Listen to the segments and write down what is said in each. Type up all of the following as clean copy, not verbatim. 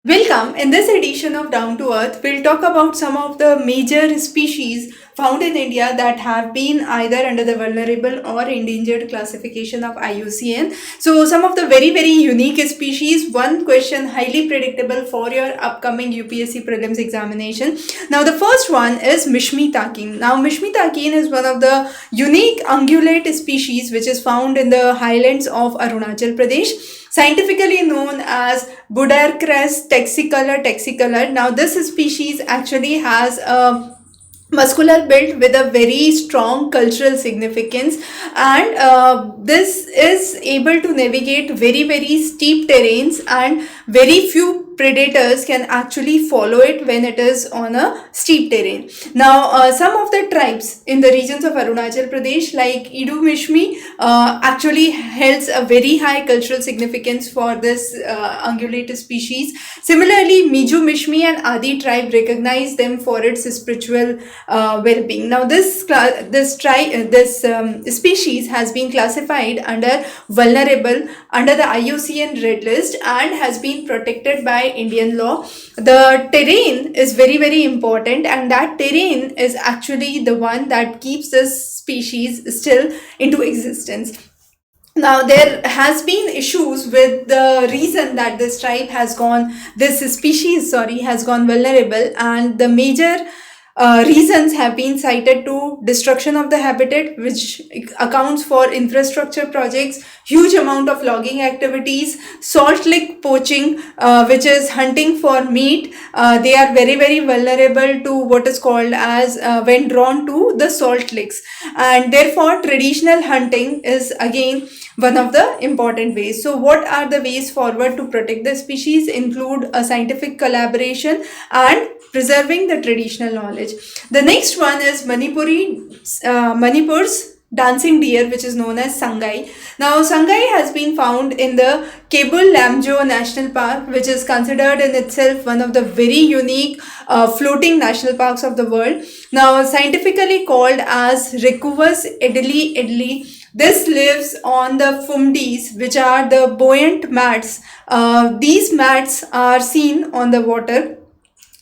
Welcome. In this edition of Down to Earth, we'll talk about some of the major species found in India that have been either under the vulnerable or endangered classification of IUCN. So, some of the very unique species. One question highly predictable for your upcoming UPSC prelims examination. Now, the first one is Mishmi takin. Now, Mishmi takin is one of the unique ungulate species which is found in the highlands of Arunachal Pradesh, scientifically known as Budarcres texicolor. Now, this species actually has a muscular build with a very strong cultural significance, and this is able to navigate very steep terrains, and very few predators can actually follow it when it is on a steep terrain. Now, some of the tribes in the regions of Arunachal Pradesh, like Idu Mishmi, actually holds a very high cultural significance for this ungulate species. Similarly, Miju Mishmi and Adi tribe recognize them for its spiritual well-being. Now, this species has been classified under vulnerable under the IUCN Red List and has been protected by Indian law. The terrain is very important, and that terrain is actually the one that keeps this species still into existence. Now, there has been issues with the reason that this species has gone vulnerable, and the major reasons have been cited to destruction of the habitat, which accounts for infrastructure projects, huge amount of logging activities, salt lick poaching, which is hunting for meat. They are very vulnerable to what is called as when drawn to the salt licks, and therefore traditional hunting is again one of the important ways. So, what are the ways forward to protect the species? Include a scientific collaboration and preserving the traditional knowledge. The next one is Manipur's dancing deer, which is known as Sangai. Now, Sangai has been found in the Kebul Lamjo National Park, which is considered in itself one of the very unique floating national parks of the world. Now, scientifically called as Recuvus edley. This lives on the fumdis, which are the buoyant mats. These mats are seen on the water.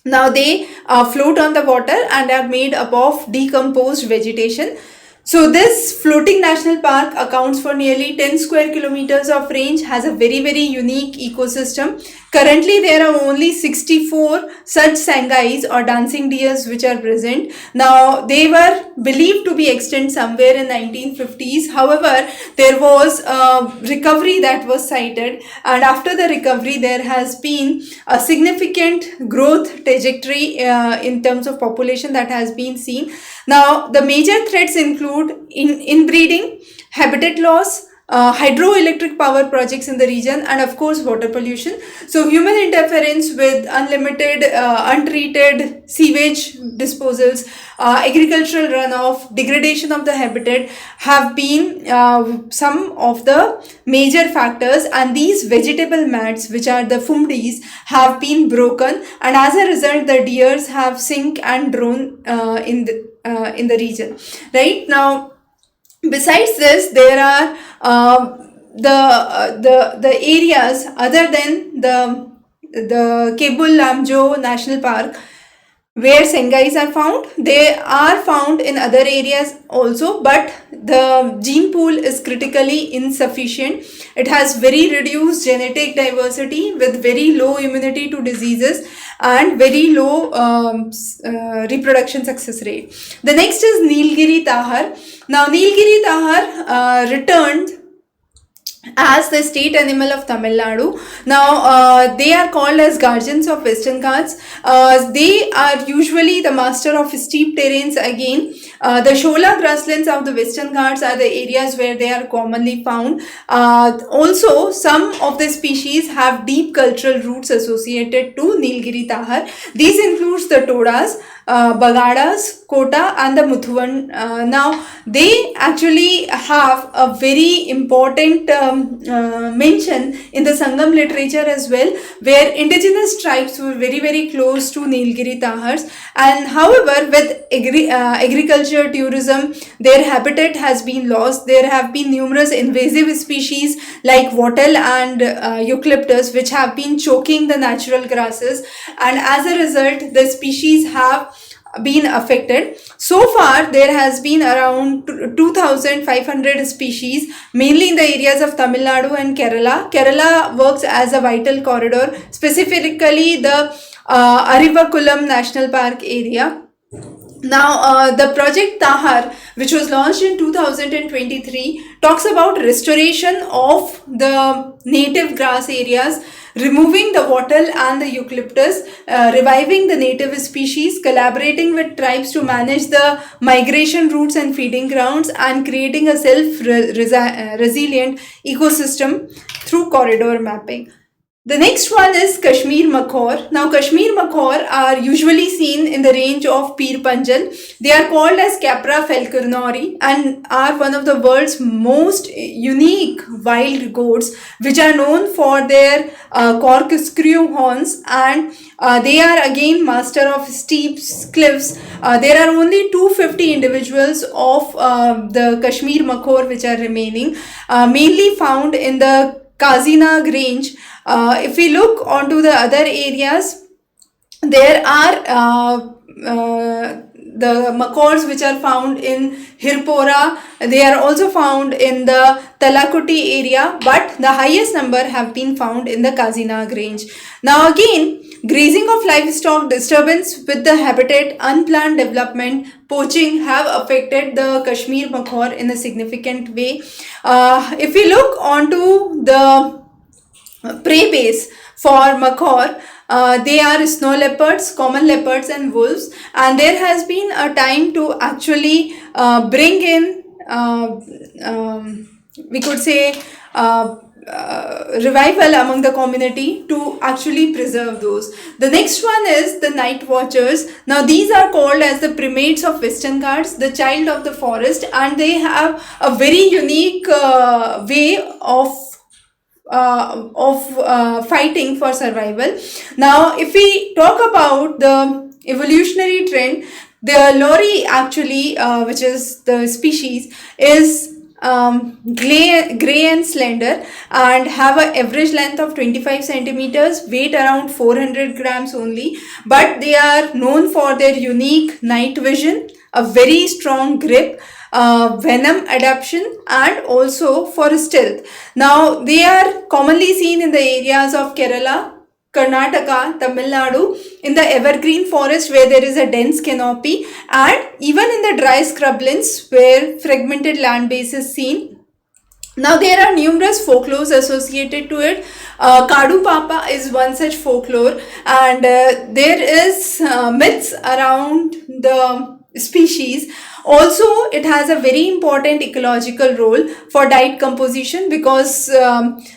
Now, they float on the water and are made up of decomposed vegetation. So, this floating national park accounts for nearly 10 square kilometers of range, has a very unique ecosystem. Currently, there are only 64 such sangais or dancing deers which are present. Now, they were believed to be extinct somewhere in 1950s. However, there was a recovery that was cited, and after the recovery, there has been a significant growth trajectory in terms of population that has been seen. Now, the major threats include inbreeding, habitat loss, hydroelectric power projects in the region, and of course water pollution. So, human interference with unlimited untreated sewage disposals, agricultural runoff, degradation of the habitat have been some of the major factors, and these vegetable mats, which are the fumdis, have been broken, and as a result the deers have sink and drowned in the region. Right now, besides this, there are the areas other than the Kebul Lamjo National Park where sengais are found. They are found in other areas also, but the gene pool is critically insufficient. It has very reduced genetic diversity with very low immunity to diseases and very low reproduction success rate. The next is Nilgiri Tahar. Now, Nilgiri Tahar returned as the state animal of Tamil Nadu. Now, they are called as guardians of Western Ghats. They are usually the master of steep terrains again. The Shola grasslands of the Western Ghats are the areas where they are commonly found. Also, some of the species have deep cultural roots associated to Nilgiri Tahar. These includes the Todas, Bagadas, Kota, and the Muthuvan. Now, they actually have a very important mention in the Sangam literature as well, where indigenous tribes were very close to Nilgiri Tahars. And however, with agriculture, tourism, their habitat has been lost. There have been numerous invasive species like wattle and eucalyptus, which have been choking the natural grasses, and as a result, the species have been affected. So far, there has been around 2,500 species, mainly in the areas of Tamil Nadu and Kerala. Kerala works as a vital corridor, specifically the Arivakulam National Park area. Now, the project Tahar, which was launched in 2023, talks about restoration of the native grass areas, removing the wattle and the eucalyptus, reviving the native species, collaborating with tribes to manage the migration routes and feeding grounds, and creating a self-resilient ecosystem through corridor mapping. The next one is Kashmir Makhor. Now, Kashmir Makhor are usually seen in the range of Pir Panjal. They are called as Capra falconeri and are one of the world's most unique wild goats, which are known for their corkscrew horns, and they are again master of steep cliffs. There are only 250 individuals of the Kashmir Makhor which are remaining, mainly found in the Kazinag range. If we look onto the other areas, there are the macaws which are found in Hirpora. They are also found in the Talakuti area, but the highest number have been found in the Kazinag range. Now again, grazing of livestock, disturbance with the habitat, unplanned development, poaching have affected the Kashmir macaw in a significant way. If we look onto the prey base for macaw, they are snow leopards, common leopards, and wolves. And there has been a time to actually bring in, we could say, revival among the community to actually preserve those. The next one is the night watchers. Now these are called as the primates of Western Ghats, the child of the forest, and they have a very unique way of fighting for survival. Now, if we talk about the evolutionary trend, the Lori actually, which is the species, is gray and slender and have an average length of 25 centimeters, weight around 400 grams only, but they are known for their unique night vision, a very strong grip, venom adaptation, and also for stealth. Now they are commonly seen in the areas of Kerala, Karnataka, Tamil Nadu, in the evergreen forest where there is a dense canopy, and even in the dry scrublands where fragmented land base is seen. Now there are numerous folklores associated to it. Kadu Papa is one such folklore, and there is myths around the species. Also, it has a very important ecological role for diet composition because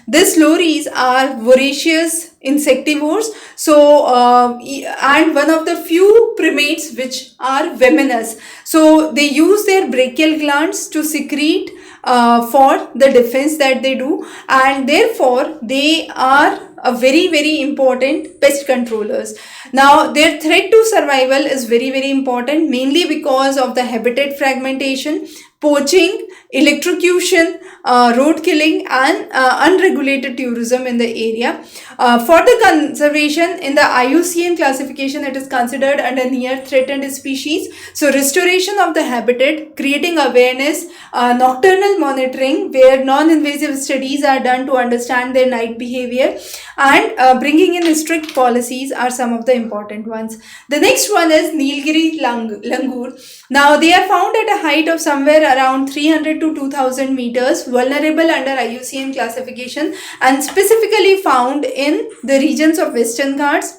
these lories are voracious insectivores. So, and one of the few primates which are venomous. So, they use their brachial glands to secrete for the defense that they do, and therefore they are a very important pest controllers. Now their threat to survival is very important, mainly because of the habitat fragmentation, poaching, electrocution, road killing, and unregulated tourism in the area. For the conservation in the IUCN classification, it is considered under near threatened species. So restoration of the habitat, creating awareness, nocturnal monitoring where non-invasive studies are done to understand their night behavior, and bringing in strict policies are some of the important ones. The next one is Nilgiri langur. Now they are found at a height of somewhere around 300 to 2000 meters, vulnerable under IUCN classification, and specifically found in the regions of Western Ghats.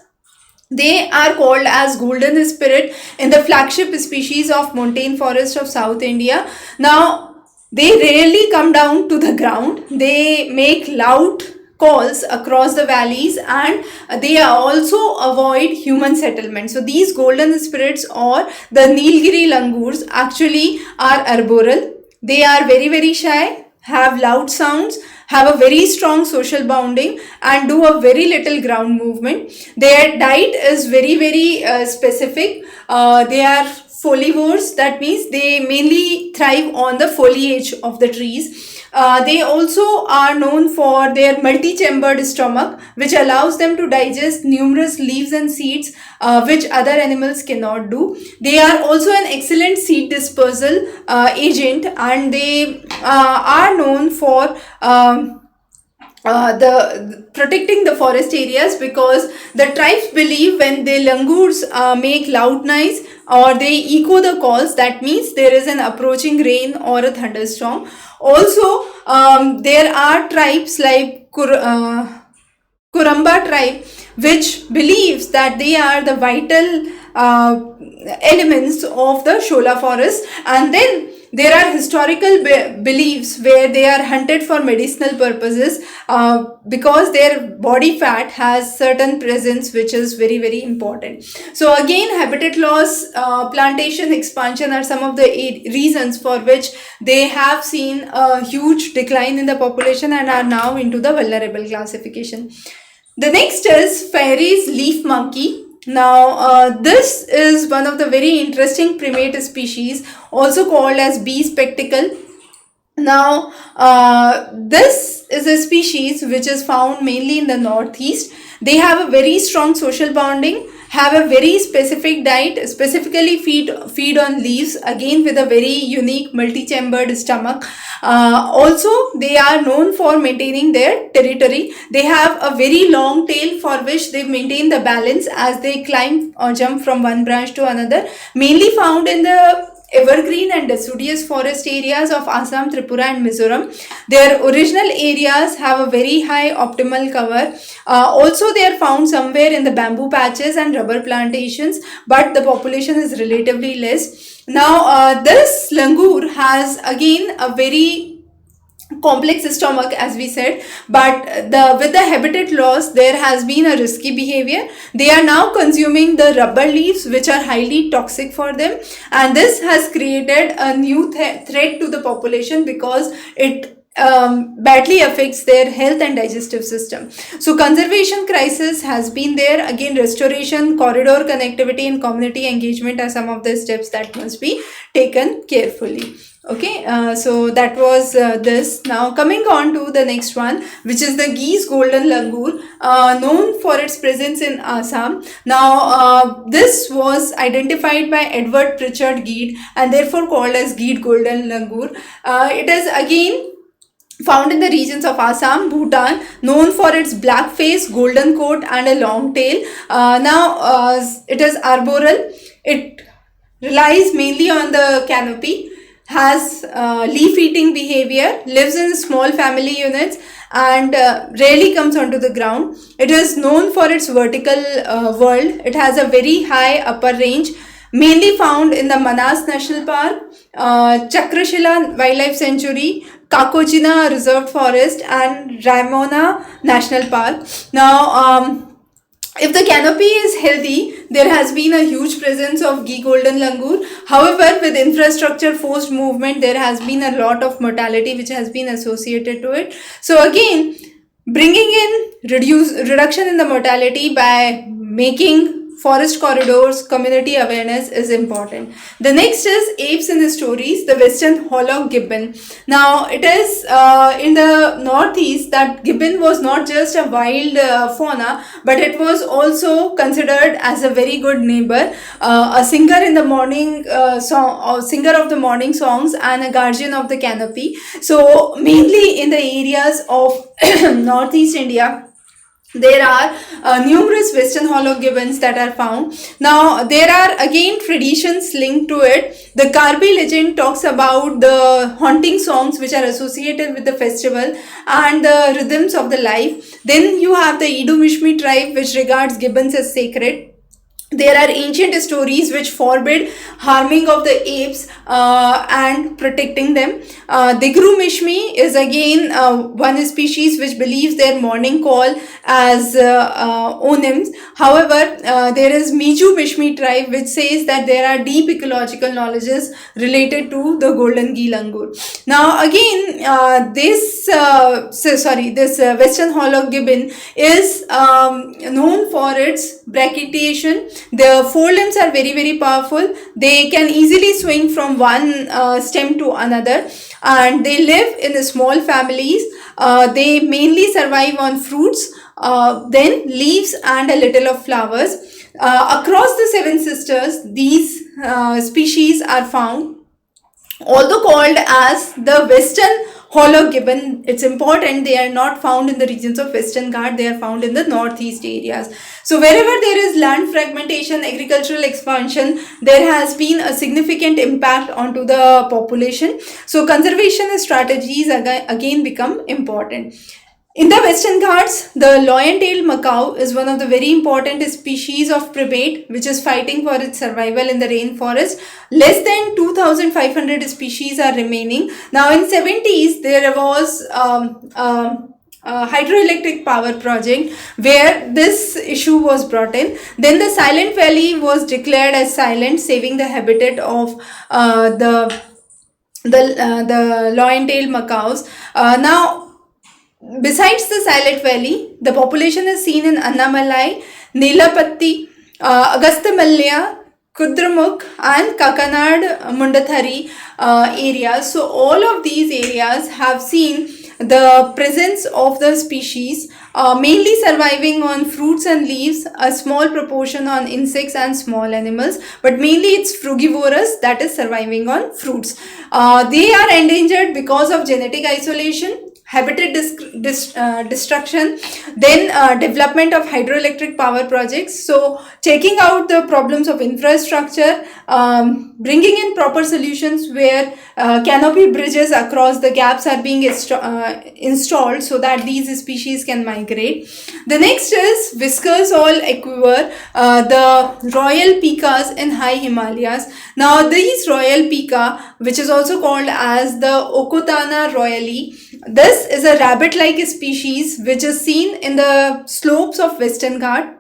They are called as golden spirit in the flagship species of montane forest of South India. Now, they rarely come down to the ground. They make loud calls across the valleys, and they also avoid human settlement. So these golden spirits or the Nilgiri langurs actually are arboreal. They are very very shy, have loud sounds, have a very strong social bonding, and do a very little ground movement. Their diet is very very specific. They are folivores, that means they mainly thrive on the foliage of the trees. They also are known for their multi-chambered stomach, which allows them to digest numerous leaves and seeds, which other animals cannot do. They are also an excellent seed dispersal agent, and they are known for the protecting the forest areas, because the tribes believe when the langurs make loud noise or they echo the calls, that means there is an approaching rain or a thunderstorm. Also, there are tribes like Kuramba tribe, which believes that they are the vital elements of the Shola forest. And then there are historical beliefs where they are hunted for medicinal purposes, because their body fat has certain presence which is very very important. So again, habitat loss, plantation expansion are some of the reasons for which they have seen a huge decline in the population and are now into the vulnerable classification. The next is Fairy's leaf monkey. Now, this is one of the very interesting primate species, also called as bee spectacle. Now, this is a species which is found mainly in the northeast. They have a very strong social bonding, have a very specific diet, specifically feed on leaves, again with a very unique multi-chambered stomach. Also, they are known for maintaining their territory. They have a very long tail for which they maintain the balance as they climb or jump from one branch to another, mainly found in the evergreen and deciduous forest areas of Assam, Tripura and Mizoram. Their original areas have a very high optimal cover. Also, they are found somewhere in the bamboo patches and rubber plantations, but the population is relatively less. Now, this langur has again a very complex stomach, as we said, but with the habitat loss there has been a risky behavior. They are now consuming the rubber leaves, which are highly toxic for them, and this has created a new threat to the population because it badly affects their health and digestive system. So conservation crisis has been there. Again, restoration, corridor connectivity and community engagement are some of the steps that must be taken carefully. Okay, so that was this. Now coming on to the next one, which is the Gee's golden langur, known for its presence in Assam. Now this was identified by Edward Pritchard Gede and therefore called as Gede golden langur. It is again found in the regions of Assam, Bhutan, known for its black face, golden coat and a long tail. Now it is arboreal. It relies mainly on the canopy, has leaf eating behavior, lives in small family units and rarely comes onto the ground. It is known for its vertical world. It has a very high upper range, mainly found in the Manas National Park, Chakrashila Wildlife Sanctuary, Kakochina Reserved Forest and Raimona National Park. Now, if the canopy is healthy, there has been a huge presence of Gee golden langur. However, with infrastructure forced movement, there has been a lot of mortality which has been associated to it. So again, bringing in reduction in the mortality by making forest corridors, community awareness is important. The next is apes in the stories, the western hollow gibbon. Now it is in the northeast that gibbon was not just a wild fauna, but it was also considered as a very good neighbor, a singer in the morning singer of the morning songs and a guardian of the canopy. So mainly in the areas of northeast India, there are numerous western hollow gibbons that are found. Now there are again traditions linked to it. The Karbi legend talks about the haunting songs which are associated with the festival and the rhythms of the life. Then you have the Idumishmi tribe which regards gibbons as sacred. There are ancient stories which forbid harming of the apes and protecting them. Digru Mishmi is again one species which believes their morning call as onyms. However, there is Miju Mishmi tribe which says that there are deep ecological knowledges related to the golden gill angur. Now again, this Western hollow gibbon is known for its brachiation. The forelimbs are very very powerful. They can easily swing from one stem to another, and they live in small families. They mainly survive on fruits, then leaves and a little of flowers. Across the Seven Sisters, these species are found. Although called as the Western hollow gibbon, it's important they are not found in the regions of Western Ghat, they are found in the northeast areas. So wherever there is land fragmentation, agricultural expansion, there has been a significant impact onto the population. So conservation strategies again become important. In the Western Ghats, the lion-tailed macaw is one of the very important species of primate which is fighting for its survival in the rainforest. Less than 2,500 species are remaining. Now in 70s, there was hydroelectric power project where this issue was brought in. Then the Silent Valley was declared as silent, saving the habitat of the lion-tailed macaws. Now, besides the Silent Valley, the population is seen in Annamalai, Nilapatti, Agasthamalya, Kudramukh and Kakanad Mundathari areas. So all of these areas have seen the presence of the species mainly surviving on fruits and leaves, a small proportion on insects and small animals, but mainly it's frugivorous, that is surviving on fruits. They are endangered because of genetic isolation, habitat destruction, then development of hydroelectric power projects. So taking out the problems of infrastructure, bringing in proper solutions where canopy bridges across the gaps are being installed so that these species can migrate. The next is Whiskers All Equiver, the royal pikas in high Himalayas. Now these royal pika, which is also called as the Okotana royale, this is a rabbit-like species which is seen in the slopes of Western Ghat.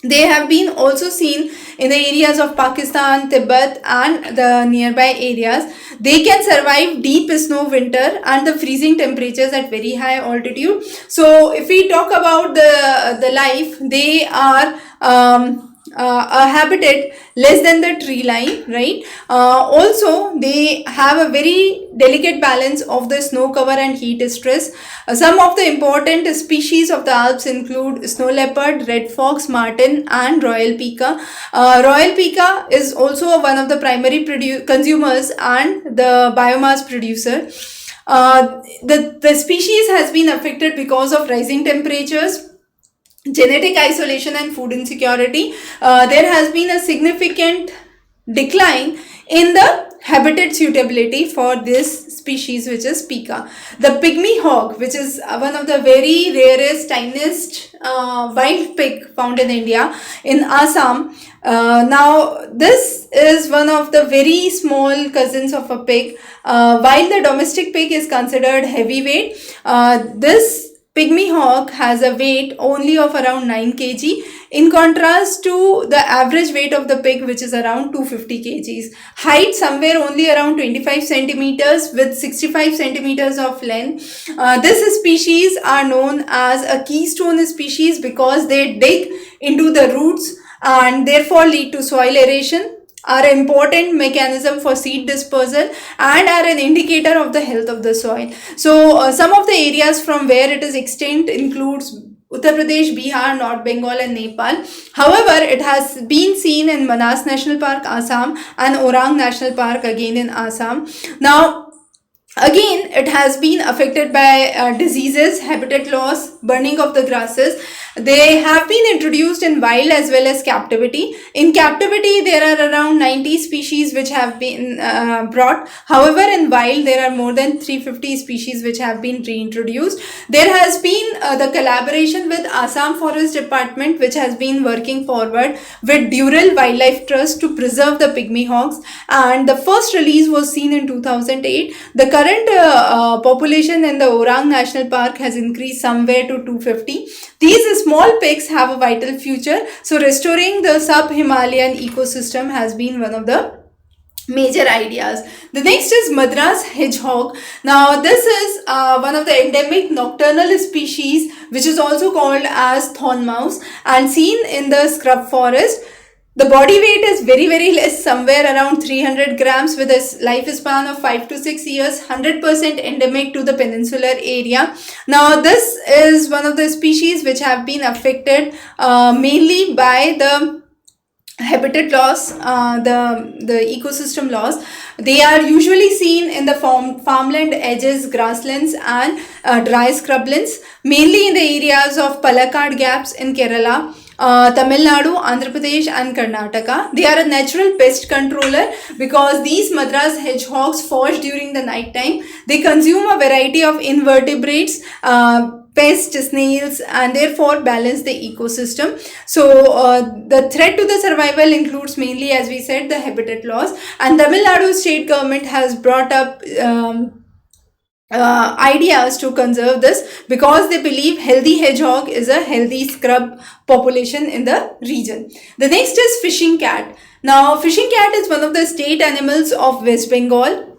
They have been also seen in the areas of Pakistan, Tibet and the nearby areas. They can survive deep snow winter and the freezing temperatures at very high altitude. So if we talk about the life, they are a habitat less than the tree line, right? Also, they have a very delicate balance of the snow cover and heat stress. Some of the important species of the Alps include snow leopard, red fox, marten and royal pika. Royal pika is also one of the primary consumers and the biomass producer. The species has been affected because of rising temperatures, genetic isolation and food insecurity. There has been a significant decline in the habitat suitability for this species, which is pika. The pygmy hog, which is one of the very rarest, tiniest wild pig found in India, in Assam. Now this is one of the very small cousins of a pig. While the domestic pig is considered heavyweight, this pygmy hog has a weight only of around 9 kg, in contrast to the average weight of the pig, which is around 250 kgs. Height somewhere only around 25 centimeters with 65 centimeters of length. This species are known as a keystone species because they dig into the roots and therefore lead to soil aeration, are an important mechanism for seed dispersal and are an indicator of the health of the soil. So some of the areas from where it is extinct includes Uttar Pradesh, Bihar, North Bengal and Nepal. However, it has been seen in Manas National Park, Assam and Orang National Park again in Assam. Now, Again, it has been affected by diseases, habitat loss, burning of the grasses. They have been introduced in wild as well as captivity. In captivity, there are around 90 species which have been brought. However, in wild, there are more than 350 species which have been reintroduced. There has been the collaboration with Assam Forest Department, which has been working forward with Dural Wildlife Trust to preserve the pygmy hogs. And the first release was seen in 2008. The current population in the Orang National Park has increased somewhere to 250. These small pigs have a vital future. So restoring the sub-Himalayan ecosystem has been one of the major ideas. The next is Madras hedgehog. Now this is one of the endemic nocturnal species which is also called as thorn mouse and seen in the scrub forest. The body weight is very less, somewhere around 300 grams with a lifespan of 5 to 6 years, 100% endemic to the peninsular area. Now this is one of the species which have been affected mainly by the habitat loss, the ecosystem loss. They are usually seen in the farmland edges, grasslands and dry scrublands, mainly in the areas of Palakkad Gaps in Kerala, Tamil Nadu, Andhra Pradesh and Karnataka. They are a natural pest controller because these Madras hedgehogs forage during the night time. They consume a variety of invertebrates, pests, snails, and therefore balance the ecosystem. So the threat to the survival includes mainly, as we said, the habitat loss. And Tamil Nadu state government has brought up ideas to conserve this because they believe healthy hedgehog is a healthy scrub population in the region. The next is fishing cat. Now, fishing cat is one of the state animals of West Bengal.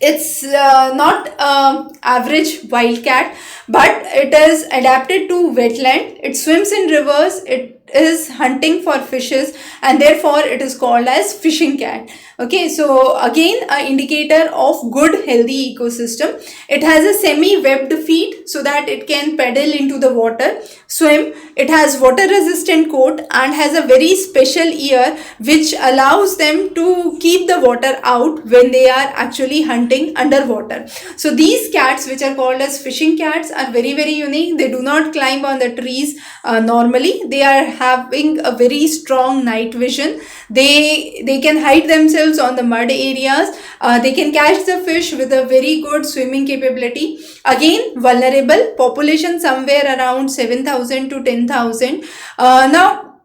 It's not average wildcat, but it is adapted to wetland. It swims in rivers. It is hunting for fishes and therefore it is called as fishing cat. Okay, so again an indicator of good healthy ecosystem. It has a semi-webbed feet so that it can paddle into the water, swim. It has water resistant coat and has a very special ear which allows them to keep the water out when they are actually hunting underwater. So these cats, which are called as fishing cats, are very unique. They do not climb on the trees normally. They are having a very strong night vision. They can hide themselves on the mud areas. They can catch the fish with a very good swimming capability. Again, vulnerable, population somewhere around 7,000 to 10,000. Now,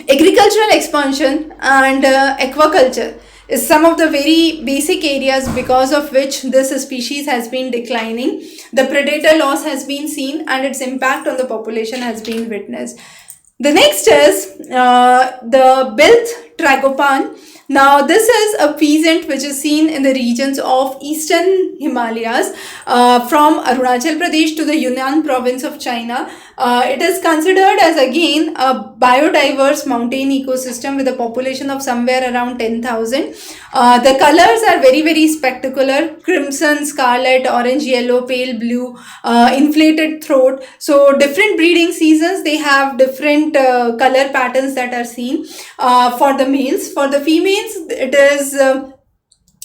agricultural expansion and aquaculture is some of the very basic areas because of which this species has been declining. The predator loss has been seen and its impact on the population has been witnessed. The next is the Bilth tragopan. Now this is a pheasant which is seen in the regions of eastern Himalayas from Arunachal Pradesh to the Yunnan province of China. It is considered as again a biodiverse mountain ecosystem with a population of somewhere around 10,000. The colors are very spectacular: crimson, scarlet, orange, yellow, pale blue, inflated throat. So different breeding seasons, they have different color patterns that are seen for the males. For the females, it is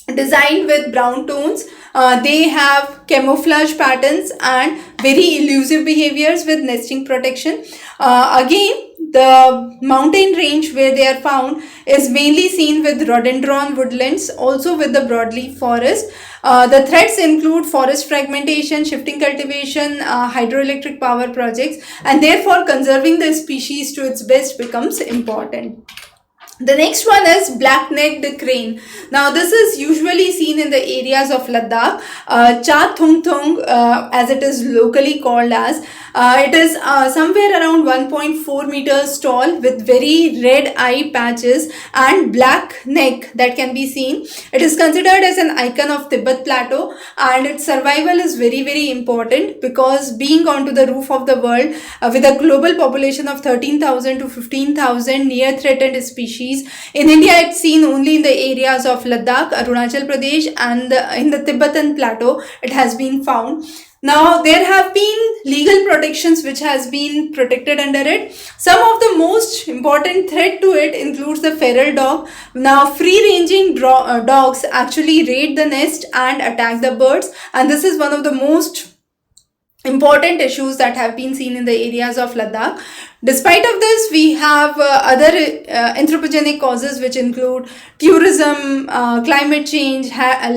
designed with brown tones. They have camouflage patterns and very elusive behaviors with nesting protection. Again, the mountain range where they are found is mainly seen with rhododendron woodlands, also with the broadleaf forest. The threats include forest fragmentation, shifting cultivation, hydroelectric power projects, and therefore conserving the species to its best becomes important. The next one is black-necked crane. Now this is usually seen in the areas of Ladakh, Cha Thung Thung as it is locally called as. It is somewhere around 1.4 meters tall with very red eye patches and black neck that can be seen. It is considered as an icon of Tibet Plateau and its survival is very important because being onto the roof of the world with a global population of 13,000 to 15,000 near threatened species. In India, it's seen only in the areas of Ladakh, Arunachal Pradesh and in the Tibetan Plateau it has been found. Now, there have been legal protections which has been protected under it. Some of the most important threat to it includes the feral dog. Now, free-ranging dogs actually raid the nest and attack the birds, and this is one of the most important issues that have been seen in the areas of Ladakh. Despite of this, we have other anthropogenic causes which include tourism, climate change,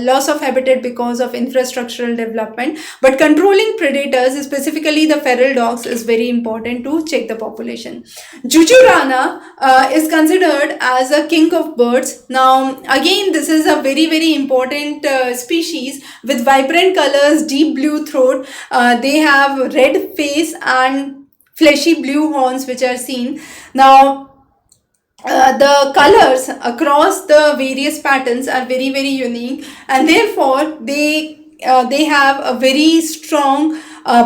loss of habitat because of infrastructural development. But controlling predators, specifically the feral dogs, is very important to check the population. Jujurana is considered as a king of birds. Now, again, this is a very important species with vibrant colors, deep blue throat. They have red face and fleshy blue horns which are seen. Now, the colors across the various patterns are very unique, and therefore they have a very strong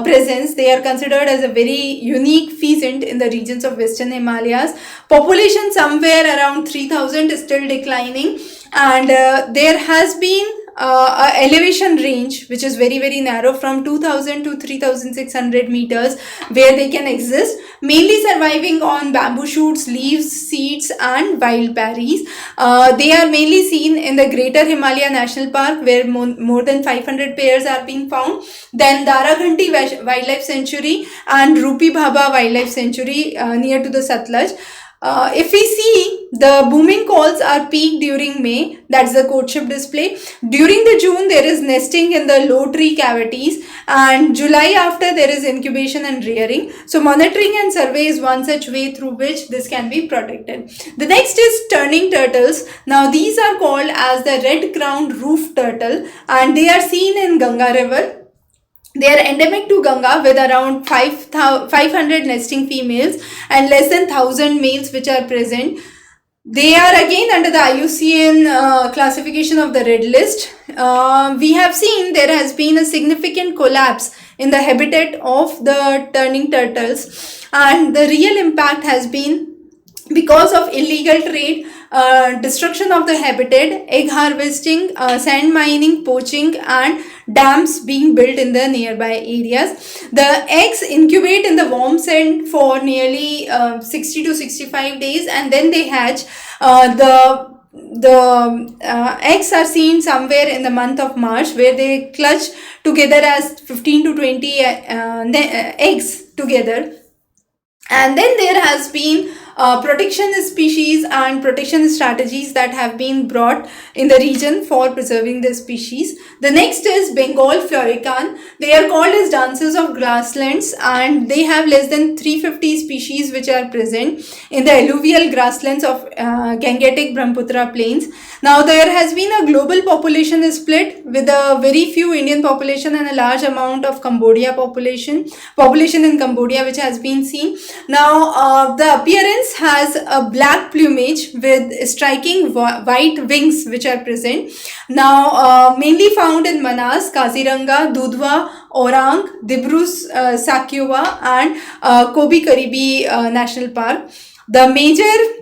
presence. They are considered as a very unique pheasant in the regions of Western Himalayas. Population somewhere around 3000 is still declining, and there has been elevation range which is very narrow from 2000 to 3600 meters where they can exist, mainly surviving on bamboo shoots, leaves, seeds and wild berries. They are mainly seen in the Greater Himalaya National Park where more than 500 pairs are being found. Then Daraghanti Wildlife Sanctuary and Rupi Bhaba Wildlife Sanctuary near to the Satluj. If we see, the booming calls are peak during May, that's the courtship display. During the June, there is nesting in the low tree cavities, and July after there is incubation and rearing. So monitoring and survey is one such way through which this can be protected. The next is turning turtles. Now these are called as the red-crowned roof turtle, and they are seen in Ganga river. They are endemic to Ganga with around 500 nesting females and less than 1000 males which are present. They are again under the IUCN classification of the red list. We have seen there has been a significant collapse in the habitat of the turning turtles, and the real impact has been because of illegal trade, destruction of the habitat, egg harvesting, sand mining, poaching and dams being built in the nearby areas. The eggs incubate in the warm sand for nearly 60 to 65 days and then they hatch. The eggs are seen somewhere in the month of March where they clutch together as 15 to 20 eggs together. And then there has been protection species and protection strategies that have been brought in the region for preserving the species. The next is Bengal florican. They are called as dancers of grasslands and they have less than 350 species which are present in the alluvial grasslands of Gangetic Brahmaputra plains. Now there has been a global population split with a very few Indian population and a large amount of Cambodia population in Cambodia which has been seen. Now the appearance has a black plumage with striking white wings which are present. Now mainly found in Manas, Kaziranga, Dudhwa, Orang, Dibru Sakhya and Kobi Karibi National Park. The major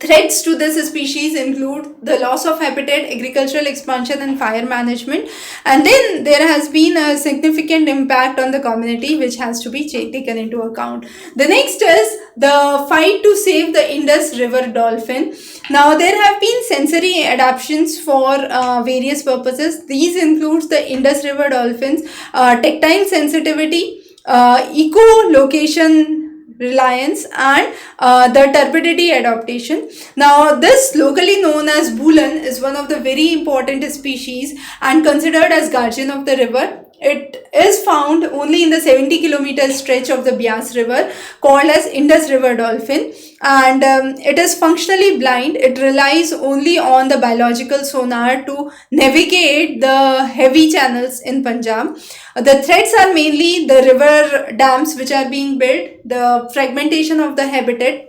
threats to this species include the loss of habitat, agricultural expansion and fire management, and then there has been a significant impact on the community which has to be taken into account. The next is the fight to save the Indus River dolphin. Now there have been sensory adaptations for various purposes. These includes the Indus River dolphins, tactile sensitivity, echolocation reliance and the turbidity adaptation. Now this locally known as Bulan is one of the very important species and considered as guardian of the river. It is found only in the 70-kilometer stretch of the Bias River called as Indus River dolphin, and it is functionally blind. It relies only on the biological sonar to navigate the heavy channels in Punjab. The threats are mainly the river dams which are being built, the fragmentation of the habitat,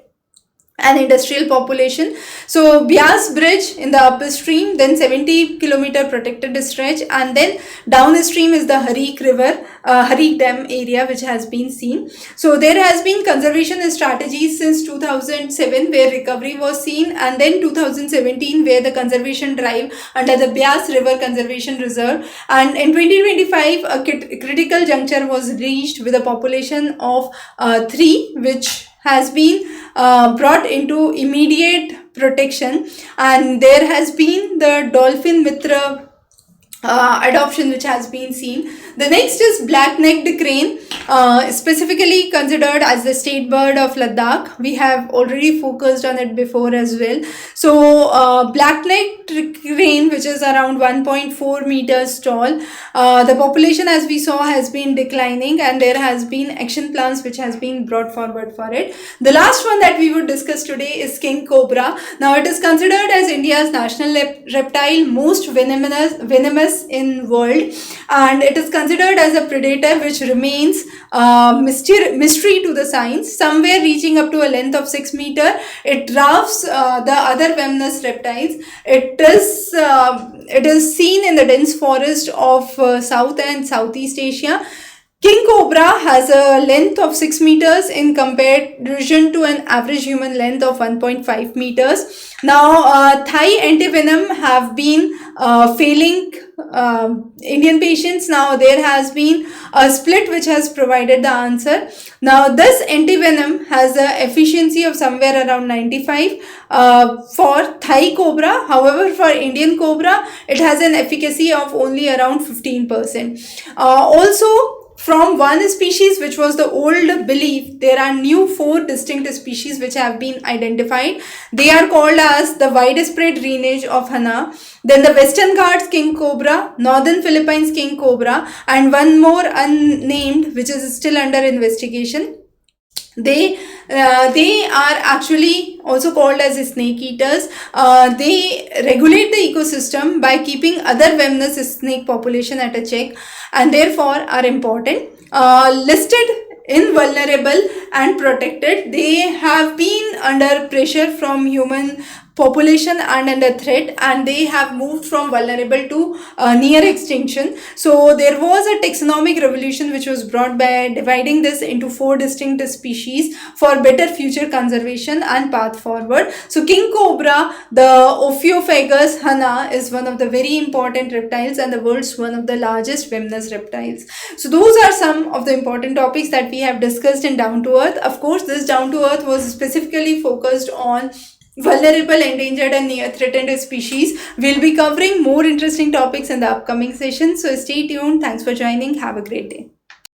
and industrial population. So Bias Bridge in the upper stream, then 70-kilometer protected stretch, and then downstream is the Harik River, Harik Dam area, which has been seen. So there has been conservation strategies since 2007 where recovery was seen, and then 2017 where the conservation drive under the Bias River Conservation Reserve, and in 2025 a critical juncture was reached with a population of 3, which has been brought into immediate protection, and there has been the dolphin mitra adoption which has been seen. The next is black-necked crane, specifically considered as the state bird of Ladakh. We have already focused on it before as well. So black-necked crane, which is around 1.4 meters tall, the population, as we saw, has been declining, and there has been action plans which has been brought forward for it. The last one that we would discuss today is king cobra. Now it is considered as India's national reptile, most venomous in world, and it is considered as a predator which remains mystery to the science. Somewhere reaching up to a length of 6 meters, it dwarfs the other venomous reptiles. It is seen in the dense forest of South and Southeast Asia. King cobra has a length of 6 meters in comparison to an average human length of 1.5 meters. Now, Thai antivenom have been failing Indian patients. Now, there has been a split which has provided the answer. Now, this antivenom has a efficiency of somewhere around 95 for Thai cobra. However, for Indian cobra, it has an efficacy of only around 15%. Also, from one species, which was the old belief, there are new 4 distinct species which have been identified. They are called as the widespread lineage of Hana, then the Western Ghats king cobra, Northern Philippines king cobra, and one more unnamed which is still under investigation. They are actually also called as snake eaters. They regulate the ecosystem by keeping other venomous snake population at a check, and therefore are important. Listed in vulnerable and protected, they have been under pressure from human population and under threat, and they have moved from vulnerable to near extinction. So there was a taxonomic revolution which was brought by dividing this into 4 distinct species for better future conservation and path forward. So king cobra, the Ophiophagus hana, is one of the very important reptiles and the world's one of the largest venomous reptiles. So those are some of the important topics that we have discussed in Down to Earth. Of course, this Down to Earth was specifically focused on vulnerable, endangered and near threatened species. We'll be covering more interesting topics in the upcoming session. So stay tuned. Thanks for joining. Have a great day.